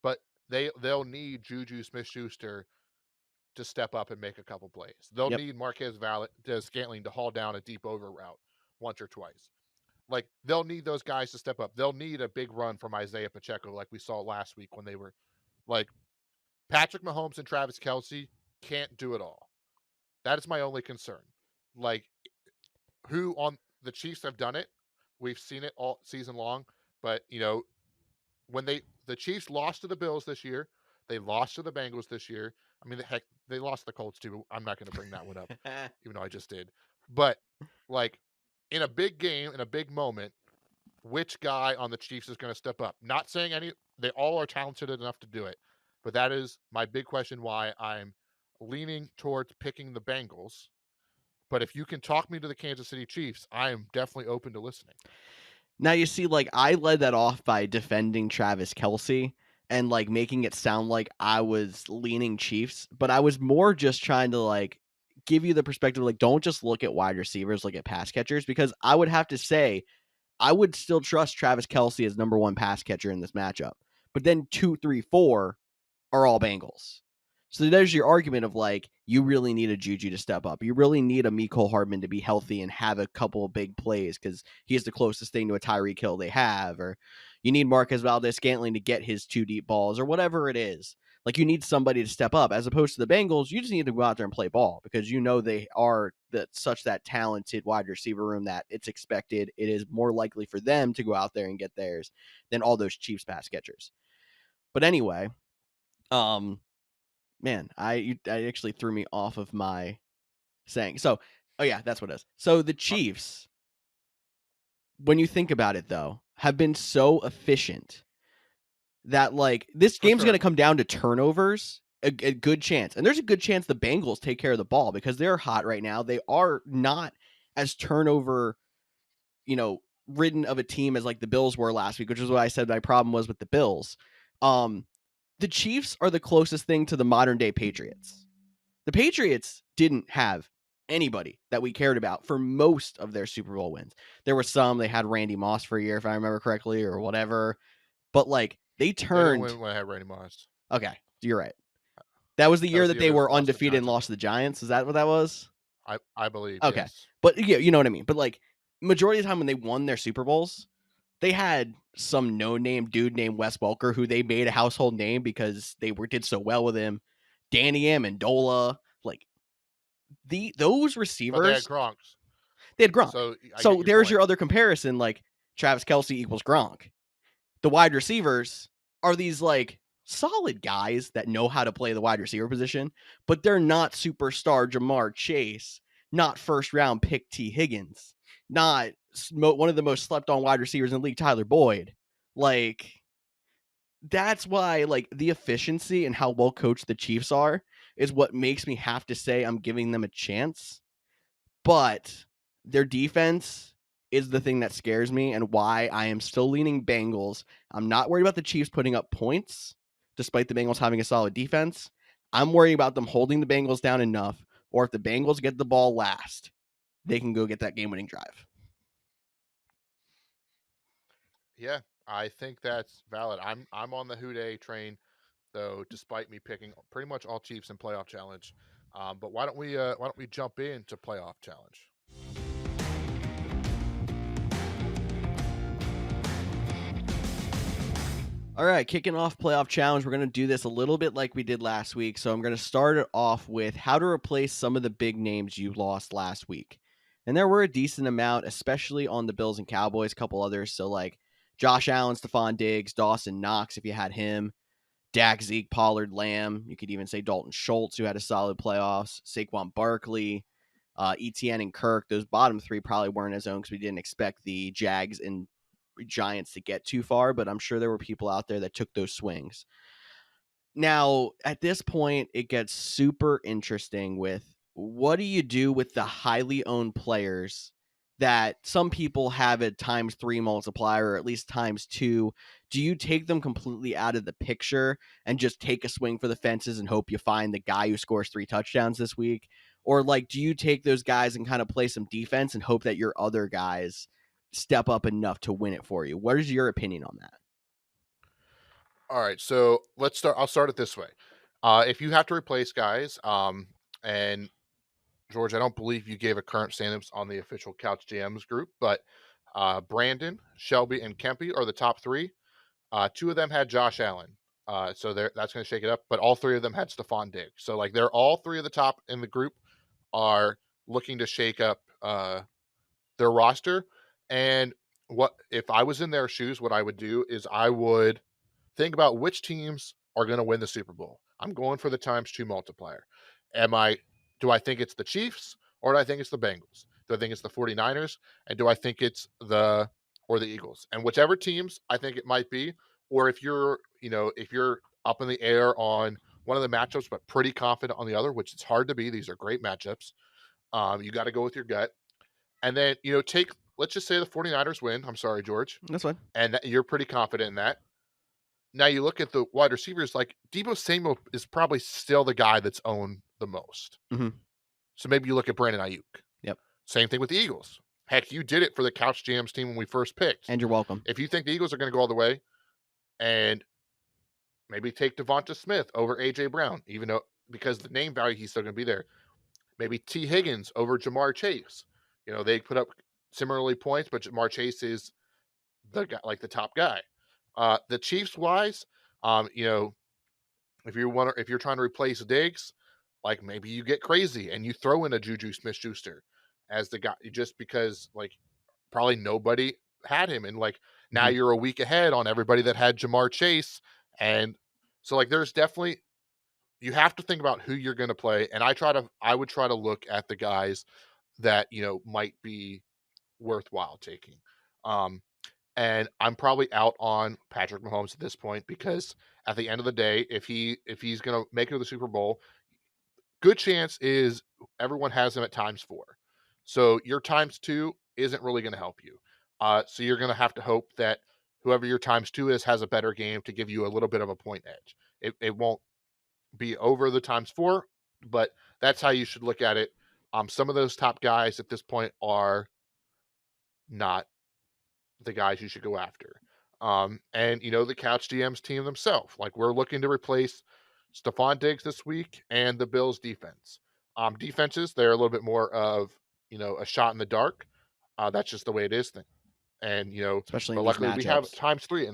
But they'll need Juju Smith-Schuster to step up and make a couple plays. They'll Yep. need Marquez Scantling to haul down a deep over route once or twice. Like they'll need those guys to step up. They'll need a big run from Isaiah Pacheco, like we saw last week when they were like Patrick Mahomes and Travis Kelce can't do it all. That is my only concern. Like who on the Chiefs have done it. We've seen it all season long, but when the Chiefs lost to the Bills this year, they lost to the Bengals this year. I mean, heck, they lost the Colts too. I'm not going to bring that one up, even though I just did. But like in a big game, in a big moment, which guy on the Chiefs is going to step up? Not saying they all are talented enough to do it, but that is my big question why I'm leaning towards picking the Bengals. But if you can talk me to the Kansas City Chiefs, I am definitely open to listening. Now you see, like, I led that off by defending Travis Kelce and like making it sound like I was leaning Chiefs, but I was more just trying to like give you the perspective, like, don't just look at wide receivers, look at pass catchers, because I would have to say I would still trust Travis Kelce as number one pass catcher in this matchup. But then 2, 3, 4 are all Bengals. So there's your argument of like, you really need a Juju to step up. You really need a Mecole Hardman to be healthy and have a couple of big plays because he's the closest thing to a Tyreek Hill they have. Or you need Marquez Valdes-Scantling to get his 2 deep balls or whatever it is. Like you need somebody to step up as opposed to the Bengals. You just need to go out there and play ball because you know they are that talented wide receiver room that it's expected. It is more likely for them to go out there and get theirs than all those Chiefs pass catchers. But anyway, man, I actually threw me off of my saying. So, oh yeah, that's what it is. So the Chiefs, when you think about it though, have been so efficient that like this For game's going to sure. come down to turnovers. A good chance. And there's a good chance the Bengals take care of the ball because they're hot right now. They are not as turnover, ridden of a team as like the Bills were last week, which is what I said my problem was with the Bills. The Chiefs are the closest thing to the modern day Patriots. The Patriots didn't have anybody that we cared about for most of their Super Bowl wins. There were some, they had Randy Moss for a year, if I remember correctly, or whatever. But like they They didn't turned. win when I had Randy Moss. Okay, you're right. That was the That year was the that year they they were lost to the undefeated and Giants, I lost think. to the Giants. Is that what that was? I believe, Okay. yes. But yeah, you know what I mean. But like majority of the time when they won their Super Bowls, they had some no-name dude named Wes Welker who they made a household name because they did so well with him. Danny Amendola, like those But they had receivers, Gronk. they had Gronk. So I get So your there's point. your other comparison, like Travis Kelce equals Gronk. The wide receivers are these like solid guys that know how to play the wide receiver position, but they're not superstar Jamar Chase, not first round pick T. Higgins, not one of the most slept on wide receivers in the league, Tyler Boyd. Like, that's why like the efficiency and how well coached the Chiefs are is what makes me have to say I'm giving them a chance. But their defense is the thing that scares me and why I am still leaning Bengals. I'm not worried about the Chiefs putting up points, despite the Bengals having a solid defense. I'm worried about them holding the Bengals down enough, or if the Bengals get the ball last, they can go get that game-winning drive. Yeah, I think that's valid. I'm on the Houday train, though, despite me picking pretty much all Chiefs in playoff challenge. But why don't we jump into playoff challenge? All right, kicking off playoff challenge, we're going to do this a little bit like we did last week. So I'm going to start it off with how to replace some of the big names you lost last week. And there were a decent amount, especially on the Bills and Cowboys, a couple others. So like Josh Allen, Stephon Diggs, Dawson Knox, if you had him, Dak, Zeke, Pollard, Lamb. You could even say Dalton Schultz, who had a solid playoffs, Saquon Barkley, ETN and Kirk. Those bottom three probably weren't his own because we didn't expect the Jags and Giants to get too far, but I'm sure there were people out there that took those swings. Now, at this point, it gets super interesting with what do you do with the highly owned players that some people have a times 3 multiplier or at least times 2? Do you take them completely out of the picture and just take a swing for the fences and hope you find the guy who scores 3 touchdowns this week? Or like, do you take those guys and kind of play some defense and hope that your other guys step up enough to win it for you? What is your opinion on that? All right, so let's start. I'll start it this way. If you have to replace guys, and George, I don't believe you gave a current standings on the official Couch GMs group, but Brandon, Shelby, and Kempy are the top three. Two of them had Josh Allen, so that's going to shake it up. But all three of them had Stephon Diggs. So like they're all three of the top in the group are looking to shake up their roster. And what if I was in their shoes? What I would do is I would think about which teams are going to win the Super Bowl. I'm going for the times 2 multiplier. Do I think it's the Chiefs or do I think it's the Bengals? Do I think it's the 49ers? And do I think it's the Eagles? And whichever teams I think it might be, or if you're up in the air on one of the matchups, but pretty confident on the other, which it's hard to be. These are great matchups. You got to go with your gut. And then, let's just say the 49ers win. I'm sorry, George. That's fine. And you're pretty confident in that. Now you look at the wide receivers, like Deebo Samuel is probably still the guy that's owned the most. Mm-hmm. So maybe you look at Brandon Ayuk. Yep. Same thing with the Eagles. Heck, you did it for the Couch GMs team when we first picked. And you're welcome. If you think the Eagles are going to go all the way, and maybe take Devonta Smith over AJ Brown, even though because the name value he's still going to be there. Maybe T Higgins over Jamar Chase. They put up similarly points, but Jamar Chase is the guy, like the top guy. The Chiefs wise, if you're trying to replace Diggs, like maybe you get crazy and you throw in a Juju Smith-Schuster as the guy, just because like probably nobody had him, and like now you're a week ahead on everybody that had Jamar Chase, and so like there's definitely you have to think about who you're going to play, and I would try to look at the guys that might be worthwhile taking. And I'm probably out on Patrick Mahomes at this point because at the end of the day, if he's going to make it to the Super Bowl, good chance is everyone has him at times 4. So your times 2 isn't really going to help you. So you're going to have to hope that whoever your times 2 is has a better game to give you a little bit of a point edge. It won't be over the times 4, but that's how you should look at it. Some of those top guys at this point are not the guys you should go after. And the Couch GMs team themselves, like we're looking to replace Stephon Diggs this week and the Bills defense. Defenses, they're a little bit more of, a shot in the dark. That's just the way it is. And, especially but in luckily these we have matchups. times 3.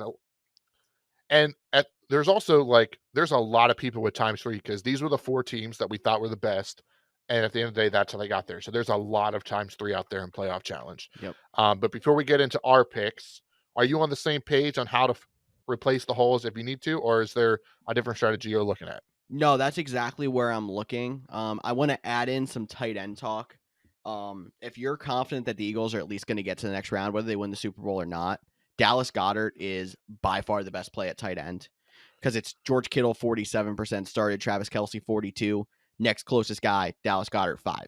There's also there's a lot of people with times 3 because these were the 4 teams that we thought were the best. And at the end of the day, that's how they got there. So there's a lot of times 3 out there in Playoff Challenge. Yep. But before we get into our picks, are you on the same page on how to replace the holes if you need to, or is there a different strategy you're looking at? No, that's exactly where I'm looking. I want to add in some tight end talk. If you're confident that the Eagles are at least going to get to the next round, whether they win the Super Bowl or not, Dallas Goedert is by far the best play at tight end because it's George Kittle 47% started, Travis Kelce 42, next closest guy Dallas Goedert 5.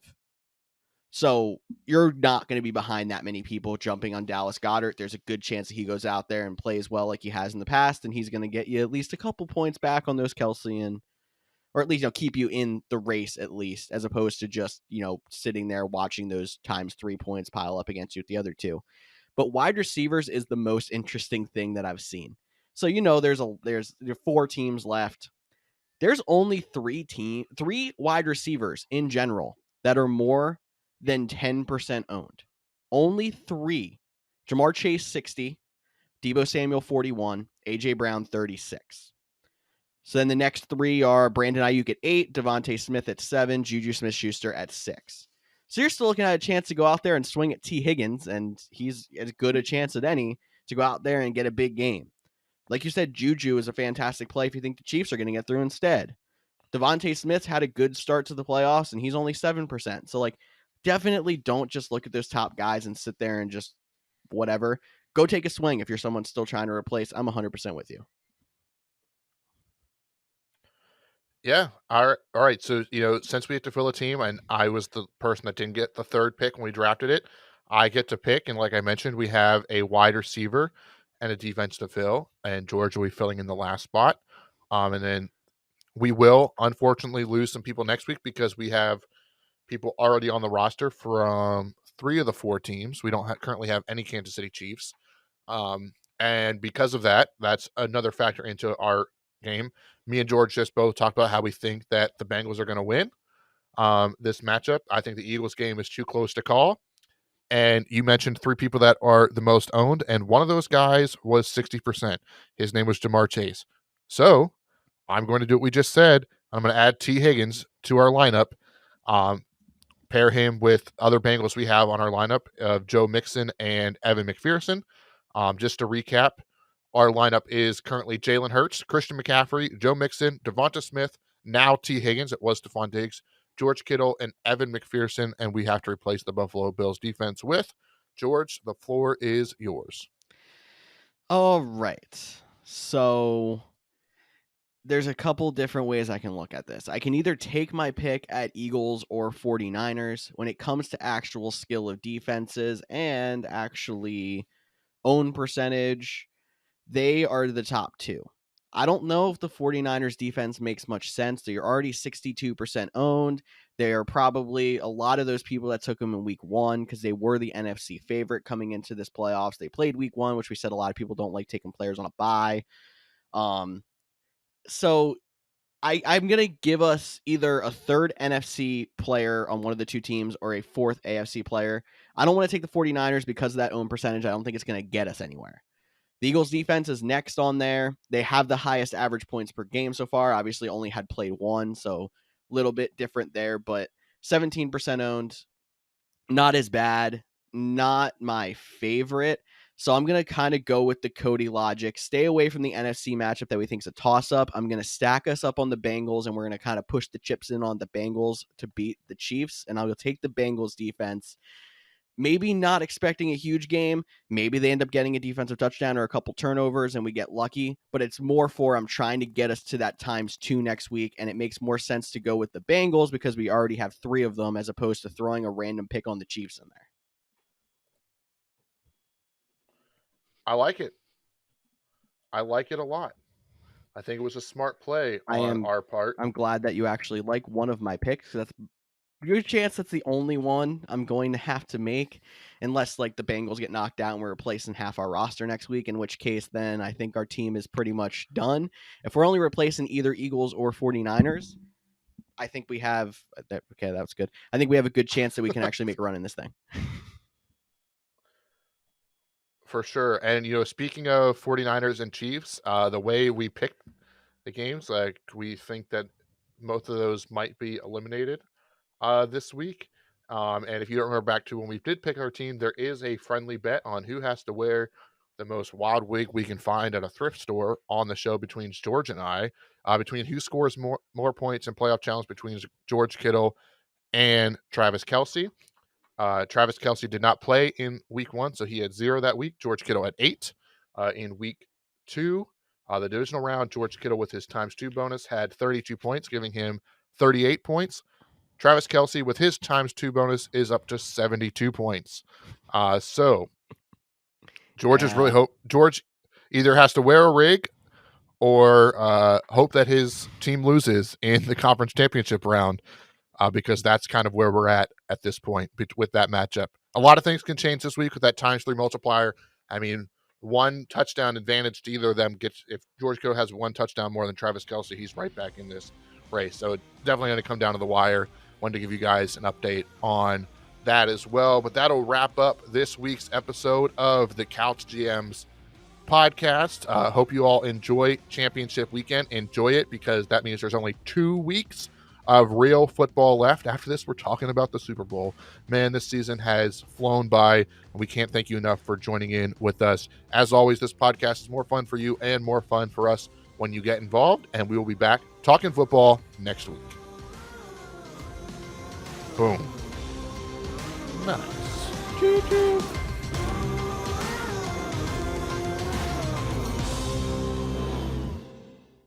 So you're not going to be behind that many people jumping on Dallas Goedert. There's a good chance that he goes out there and plays well like he has in the past, and he's going to get you at least a couple points back on those Kelce and or at least keep you in the race at least, as opposed to just sitting there watching those times 3 points pile up against you with the other 2. But wide receivers is the most interesting thing that I've seen. So there are 4 teams left. There's only 3 wide receivers in general that are more than 10% owned. Only 3. Jamar Chase 60, Deebo Samuel 41, AJ Brown 36. So then the next 3 are Brandon Ayuk at 8, Devontae Smith at 7, Juju Smith-Schuster at 6. So you're still looking at a chance to go out there and swing at T. Higgins, and he's as good a chance as any to go out there and get a big game. Like you said, Juju is a fantastic play if you think the Chiefs are going to get through instead. Devontae Smith's had a good start to the playoffs, and he's only 7%. So, definitely don't just look at those top guys and sit there and just whatever. Go take a swing if you're someone still trying to replace. I'm 100% with you. Yeah. All right. So, since we have to fill a team and I was the person that didn't get the third pick when we drafted it, I get to pick. And like I mentioned, we have a wide receiver and a defense to fill, and George will be filling in the last spot. And then we will unfortunately lose some people next week because we have people already on the roster from 3 of the 4 teams. We don't currently have any Kansas City Chiefs. And because of that, that's another factor into our game. Me and George just both talked about how we think that the Bengals are going to win this matchup. I think the Eagles game is too close to call. And you mentioned 3 people that are the most owned, and one of those guys was 60%. His name was Jamar Chase. So I'm going to do what we just said. I'm going to add T. Higgins to our lineup. Pair him with other Bengals we have on our lineup of Joe Mixon and Evan McPherson. Just to recap, our lineup is currently Jalen Hurts, Christian McCaffrey, Joe Mixon, Devonta Smith, now T. Higgins. It was Stephon Diggs, George Kittle, and Evan McPherson. And we have to replace the Buffalo Bills defense with George. The floor is yours. All right. So there's a couple different ways I can look at this. I can either take my pick at Eagles or 49ers when it comes to actual skill of defenses and actually own percentage. They are the top 2. I don't know if the 49ers defense makes much sense. They're already 62% owned. They are probably a lot of those people that took them in week 1 because they were the NFC favorite coming into this playoffs. They played week 1, which we said a lot of people don't like taking players on a bye. So I'm going to give us either a third NFC player on one of the 2 teams or a fourth AFC player. I don't want to take the 49ers because of that own percentage. I don't think it's going to get us anywhere. The Eagles defense is next on there. They have the highest average points per game so far. Obviously only had played 1, so a little bit different there, but 17% owned. Not as bad. Not my favorite. So I'm going to kind of go with the Cody logic. Stay away from the NFC matchup that we think is a toss-up. I'm going to stack us up on the Bengals, and we're going to kind of push the chips in on the Bengals to beat the Chiefs, and I'll take the Bengals defense. Maybe not expecting a huge game. Maybe they end up getting a defensive touchdown or a couple turnovers and we get lucky. But it's more for I'm trying to get us to that ×2 next week. And it makes more sense to go with the Bengals because we already have 3 of them as opposed to throwing a random pick on the Chiefs in there. I like it. I like it a lot. I think it was a smart play on our part. I'm glad that you actually like one of my picks. That's good chance that's the only one I'm going to have to make, unless like the Bengals get knocked out and we're replacing half our roster next week, in which case then I think our team is pretty much done. If we're only replacing either Eagles or 49ers, I think we have okay, that was good. I think we have a good chance that we can actually make a run in this thing. For sure. And, speaking of 49ers and Chiefs, the way we picked the games, like we think that most of those might be eliminated this week. And if you don't remember back to when we did pick our team, there is a friendly bet on who has to wear the most wild wig we can find at a thrift store on the show between George and I, between who scores more points in playoff challenge between George Kittle and Travis Kelce. Travis Kelce did not play in week 1, so he had 0 that week. George Kittle had 8 in week 2. The divisional round, George Kittle with his ×2 bonus had 32 points, giving him 38 points. Travis Kelce with his ×2 bonus is up to 72 points. So George is really George either has to wear a rig or hope that his team loses in the conference championship round. Because that's kind of where we're at this point with that matchup. A lot of things can change this week with that ×3 multiplier. I mean, 1 touchdown advantage to either of them if George Kittle has 1 touchdown more than Travis Kelce, he's right back in this race. So it's definitely going to come down to the wire. Wanted to give you guys an update on that as well. But that'll wrap up this week's episode of the Couch GMs podcast. Hope you all enjoy championship weekend. Enjoy it because that means there's only 2 weeks of real football left. After this, we're talking about the Super Bowl. Man, this season has flown by, and we can't thank you enough for joining in with us. As always, this podcast is more fun for you and more fun for us when you get involved, and we will be back talking football next week. Boom. Nice. Choo-choo.